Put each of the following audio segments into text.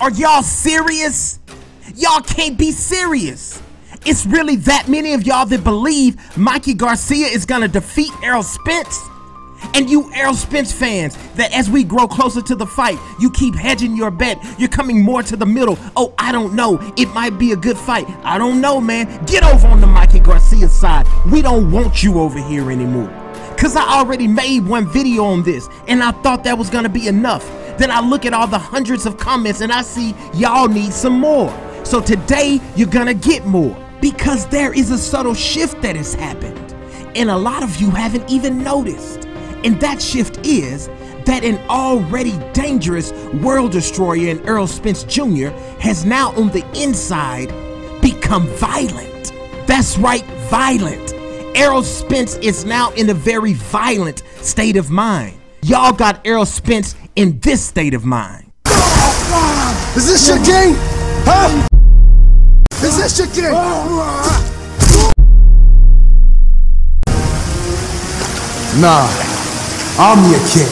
Are y'all serious? Y'all can't be serious. It's really that many of y'all that believe Mikey Garcia is gonna defeat Errol Spence? And you Errol Spence fans, that as we grow closer to the fight, you keep hedging your bet. You're coming more to the middle. Oh, I don't know. It might be a good fight. I don't know, man. Get over on the Mikey Garcia side. We don't want you over here anymore. Cause I already made one video on this and I thought that was gonna be enough. Then I look at all the hundreds of comments and I see y'all need some more. So today you're gonna get more because there is a subtle shift that has happened and a lot of you haven't even noticed. And that shift is that an already dangerous world destroyer in Errol Spence Jr. has now on the inside become violent. That's right, violent. Errol Spence is now in a very violent state of mind. Y'all got Errol Spence in this state of mind. Is this your game? Huh? Is this your game? Nah, I'm your king.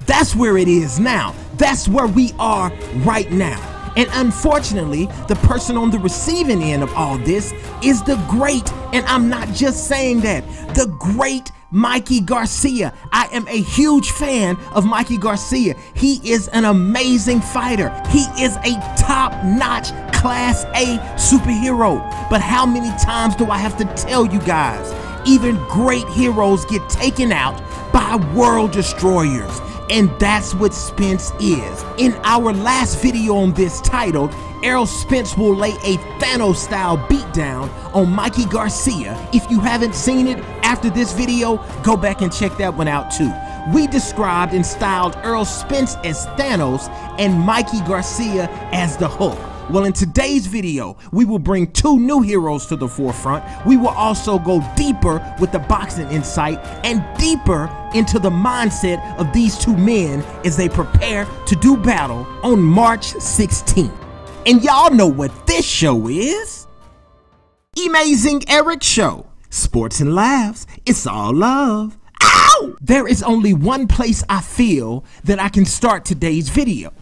That's where it is now. That's where we are right now. And unfortunately, the person on the receiving end of all this is the great, and I'm not just saying that, the great Mikey Garcia. I am a huge fan of Mikey Garcia. He is an amazing fighter. He is a top-notch Class A superhero. But how many times do I have to tell you guys, even great heroes get taken out by world destroyers? And that's what Spence is. In our last video on this titled, Errol Spence will lay a Thanos-style beatdown on Mikey Garcia. If you haven't seen it after this video, go back and check that one out too. We described and styled Errol Spence as Thanos and Mikey Garcia as the Hulk. Well, in today's video, we will bring two new heroes to the forefront. We will also go deeper with the boxing insight and deeper into the mindset of these two men as they prepare to do battle on March 16th. And y'all know what this show is. Amazing Eric Show. Sports and laughs. It's all love. Ow! There is only one place I feel that I can start today's video.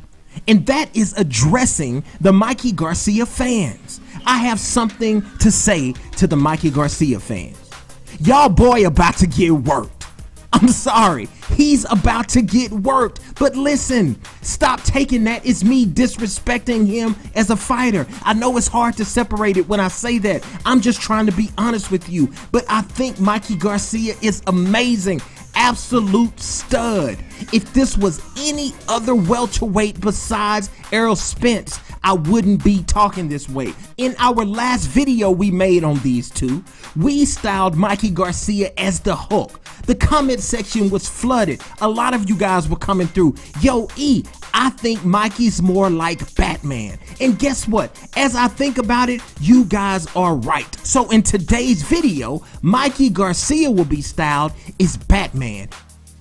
And that is addressing the Mikey Garcia fans. I have something to say to the Mikey Garcia fans. Y'all boy about to get worked. I'm sorry, he's about to get worked. But listen, stop taking that as me disrespecting him as a fighter. I know it's hard to separate it when I say that. I'm just trying to be honest with you. But I think Mikey Garcia is amazing. Absolute stud. If this was any other welterweight besides Errol Spence, I wouldn't be talking this way. In our last video we made on these two, we styled Mikey Garcia as the Hulk. The comment section was flooded. A lot of you guys were coming through. Yo, E, I think Mikey's more like Batman. And guess what? As I think about it, you guys are right. So in today's video, Mikey Garcia will be styled as Batman.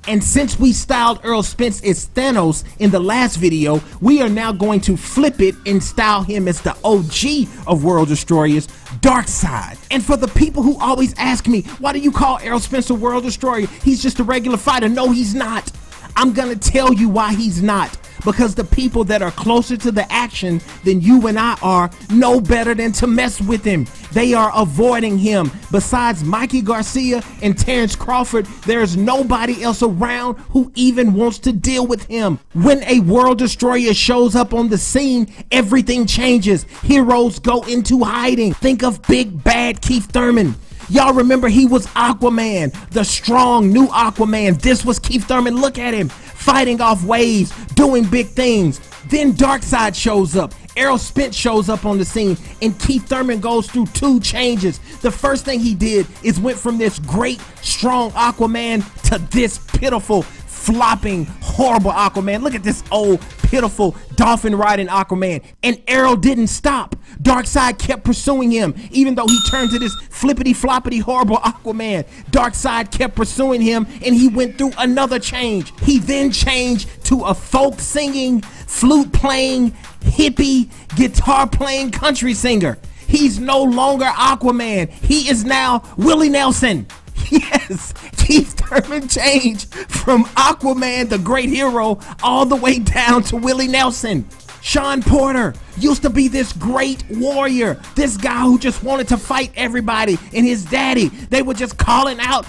And since we styled Errol Spence as Thanos in the last video, we are now going to flip it and style him as the OG of World Destroyers, Darkseid. And for the people who always ask me, why do you call Errol Spence a World Destroyer? He's just a regular fighter. No, he's not. I'm gonna tell you why he's not. Because the people that are closer to the action than you and I are know better than to mess with him. They are avoiding him. Besides Mikey Garcia and Terrence Crawford, there's nobody else around who even wants to deal with him. When a world destroyer shows up on the scene, everything changes. Heroes go into hiding. Think of big bad Keith Thurman. Y'all remember he was Aquaman, the strong new Aquaman. This was Keith Thurman. Look at him, fighting off waves, doing big things. Then Darkseid shows up. Errol Spence shows up on the scene, and Keith Thurman goes through two changes. The first thing he did is went from this great, strong Aquaman to this pitiful, flopping, horrible Aquaman. Look at this old, pitiful, dolphin-riding Aquaman. And Errol didn't stop. Darkseid kept pursuing him, even though he turned to this flippity-floppity, horrible Aquaman. Darkseid kept pursuing him, and he went through another change. He then changed to a folk-singing, flute-playing, hippie, guitar-playing country singer. He's no longer Aquaman. He is now Willie Nelson. Yes, Keith Thurman changed from Aquaman, the great hero, all the way down to Willie Nelson. Shawn Porter used to be this great warrior, this guy who just wanted to fight everybody, and his daddy, they were just calling out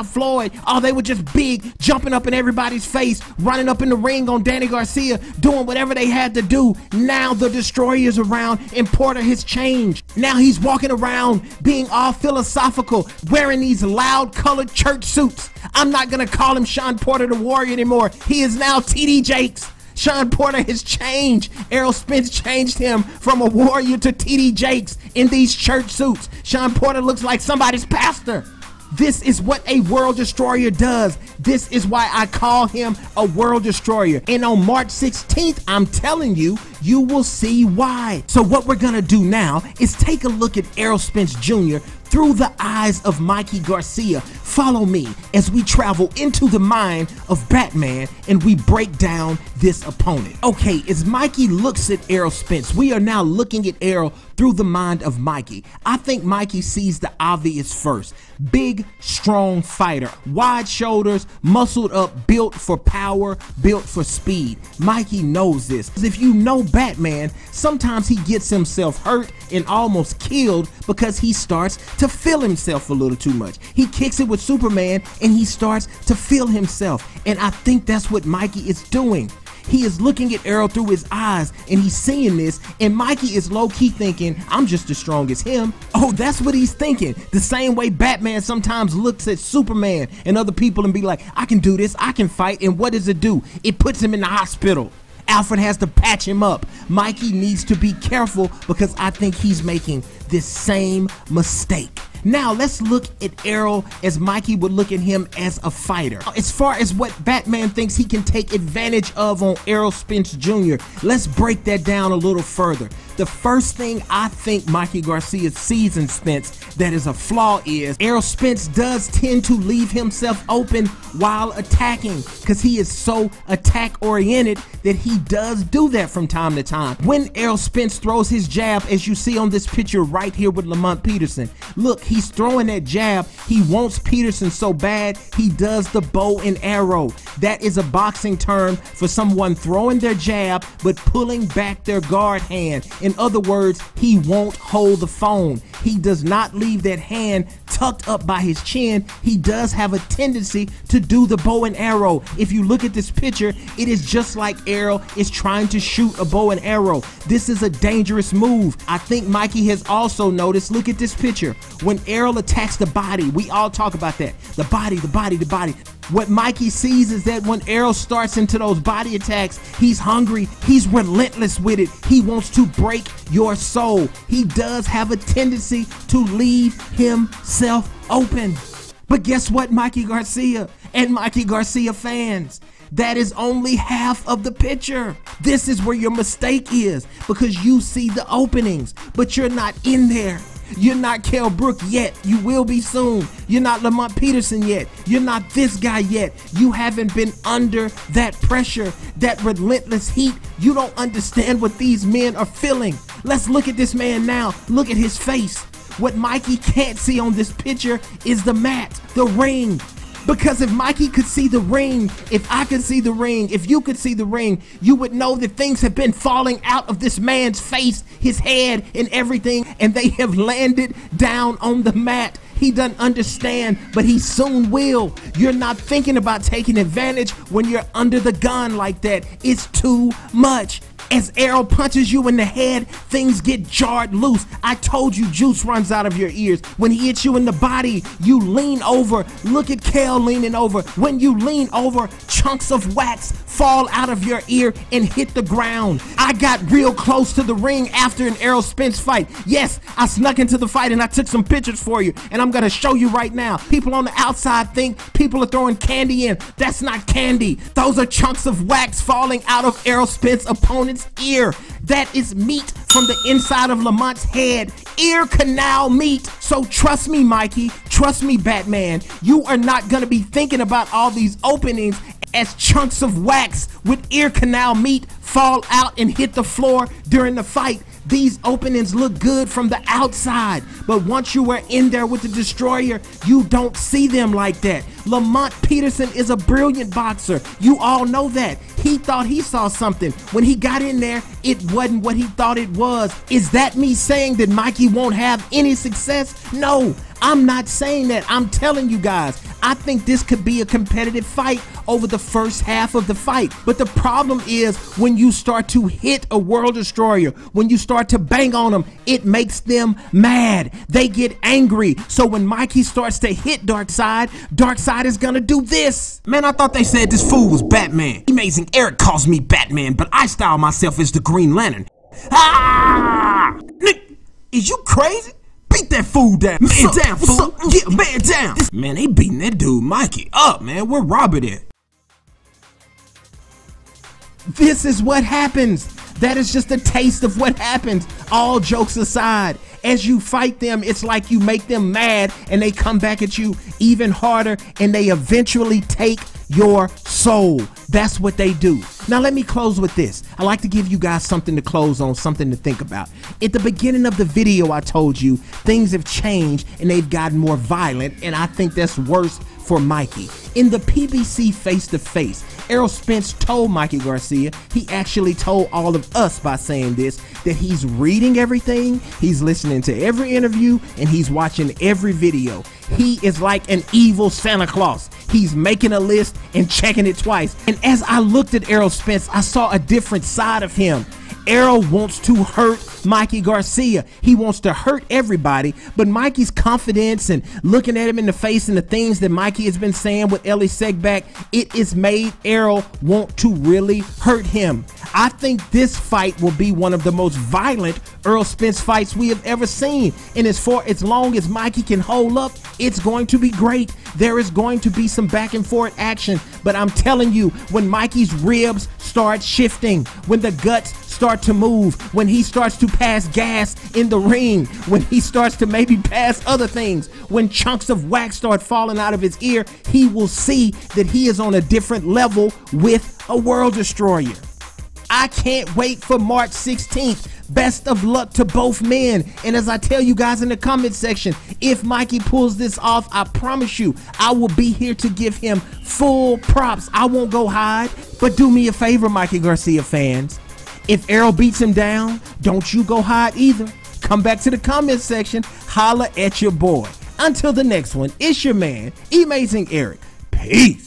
Floyd. Oh, they were just big, jumping up in everybody's face, running up in the ring on Danny Garcia, doing whatever they had to do. Now the Destroyer is around, and Porter has changed. Now he's walking around being all philosophical, wearing these loud colored church suits. I'm not gonna call him Shawn Porter the Warrior anymore. He is now TD Jakes. Shawn Porter has changed. Errol Spence changed him from a warrior to TD Jakes in these church suits. Shawn Porter looks like somebody's pastor. This is what a world destroyer does. This is why I call him a world destroyer. And on March 16th, I'm telling you, you will see why. So what we're gonna do now is take a look at Errol Spence Jr. through the eyes of Mikey Garcia. Follow me as we travel into the mind of Batman and we break down this opponent. Okay, as Mikey looks at Errol Spence, we are now looking at Errol through the mind of Mikey. I think Mikey sees the obvious first. Big, strong fighter, wide shoulders, muscled up, built for power, built for speed. Mikey knows this. If you know Batman, sometimes he gets himself hurt and almost killed because he starts to feel himself a little too much. He kicks it with Superman and he starts to feel himself. And I think that's what Mikey is doing. He is looking at Errol through his eyes and he's seeing this, and Mikey is low-key thinking, I'm just as strong as him. Oh, that's what he's thinking. The same way Batman sometimes looks at Superman and other people and be like, I can do this, I can fight, and what does it do? It puts him in the hospital. Alfred has to patch him up. Mikey needs to be careful because I think he's making this same mistake. Now let's look at Errol as Mikey would look at him as a fighter. As far as what Batman thinks he can take advantage of on Errol Spence Jr., let's break that down a little further. The first thing I think Mikey Garcia sees in Spence that is a flaw is Errol Spence does tend to leave himself open while attacking because he is so attack oriented that he does do that from time to time. When Errol Spence throws his jab, as you see on this picture right here with Lamont Peterson, look, he's throwing that jab. He wants Peterson so bad, he does the bow and arrow. That is a boxing term for someone throwing their jab but pulling back their guard hand. In other words, he won't hold the phone. He does not leave that hand tucked up by his chin. He does have a tendency to do the bow and arrow. If you look at this picture, it is just like Errol is trying to shoot a bow and arrow. This is a dangerous move. I think Mikey has also noticed, look at this picture. When Errol attacks the body, we all talk about that. The body, the body, the body. What Mikey sees is that when Errol starts into those body attacks, he's hungry, he's relentless with it. He wants to break your soul. He does have a tendency to leave himself open. But guess what, Mikey Garcia and Mikey Garcia fans? That is only half of the picture. This is where your mistake is, because you see the openings, but you're not in there. You're not Kell Brook yet. You will be soon. You're not Lamont Peterson yet. You're not this guy yet. You haven't been under that pressure, that relentless heat. You don't understand what these men are feeling. Let's look at this man now. Look at his face. What Mikey can't see on this picture is the mat, the ring. Because if Mikey could see the ring, if I could see the ring, if you could see the ring, you would know that things have been falling out of this man's face, his head, and everything, and they have landed down on the mat. He doesn't understand, but he soon will. You're not thinking about taking advantage when you're under the gun like that. It's too much. As Errol punches you in the head, things get jarred loose. I told you juice runs out of your ears. When he hits you in the body, you lean over. Look at Kell leaning over. When you lean over, chunks of wax fall out of your ear and hit the ground. I got real close to the ring after an Errol Spence fight. Yes, I snuck into the fight and I took some pictures for you, and I'm gonna show you right now. People on the outside think people are throwing candy in. That's not candy. Those are chunks of wax falling out of Errol Spence's opponent's ear. That is meat from the inside of Lamont's head. Ear canal meat. So trust me, Mikey. Trust me, Batman. You are not gonna be thinking about all these openings as chunks of wax with ear canal meat fall out and hit the floor during the fight. These openings look good from the outside, but once you were in there with the Destroyer, you don't see them like that. Lamont Peterson is a brilliant boxer. You all know that. He thought he saw something. When he got in there, it wasn't what he thought it was. Is that me saying that Mikey won't have any success? No, I'm not saying that. I'm telling you guys, I think this could be a competitive fight over the first half of the fight. But the problem is when you start to hit a World Destroyer, when you start to bang on them, it makes them mad. They get angry. So when Mikey starts to hit Darkseid, Darkseid is gonna do this. Man, I thought they said this fool was Batman. Amazing Eric calls me Batman, but I style myself as the Green Lantern. Ah! Nick, is you crazy? Beat that fool down. Man down, fool. Get man down. Man, they beating that dude Mikey up, man. Where Robert at? This is what happens. That is just a taste of what happens. All jokes aside, as you fight them, it's like you make them mad and they come back at you even harder and they eventually take your soul. That's what they do. Now let me close with this. I like to give you guys something to close on, something to think about. At the beginning of the video, I told you things have changed and they've gotten more violent, and I think that's worse for Mikey. In the PBC face-to-face, Errol Spence told Mikey Garcia, he actually told all of us by saying this, that he's reading everything, he's listening to every interview, and he's watching every video. He is like an evil Santa Claus. He's making a list and checking it twice. And as I looked at Errol Spence, I saw a different side of him. Errol wants to hurt Mikey Garcia. He wants to hurt everybody, but Mikey's confidence and looking at him in the face and the things that Mikey has been saying with Ellie Segback, it has made Errol want to really hurt him. I think this fight will be one of the most violent Errol Spence fights we have ever seen. And as long as Mikey can hold up, it's going to be great. There is going to be some back and forth action, but I'm telling you, when Mikey's ribs start shifting, when the guts start to move, when he starts to pass gas in the ring, when he starts to maybe pass other things, when chunks of wax start falling out of his ear, he will see that he is on a different level with a World Destroyer. I can't wait for March 16th. Best of luck to both men. And as I tell you guys in the comment section, if Mikey pulls this off, I promise you, I will be here to give him full props. I won't go hide. But do me a favor, Mikey Garcia fans. If Errol beats him down, don't you go hide either. Come back to the comment section, holla at your boy. Until the next one, it's your man, Amazing Eric. Peace.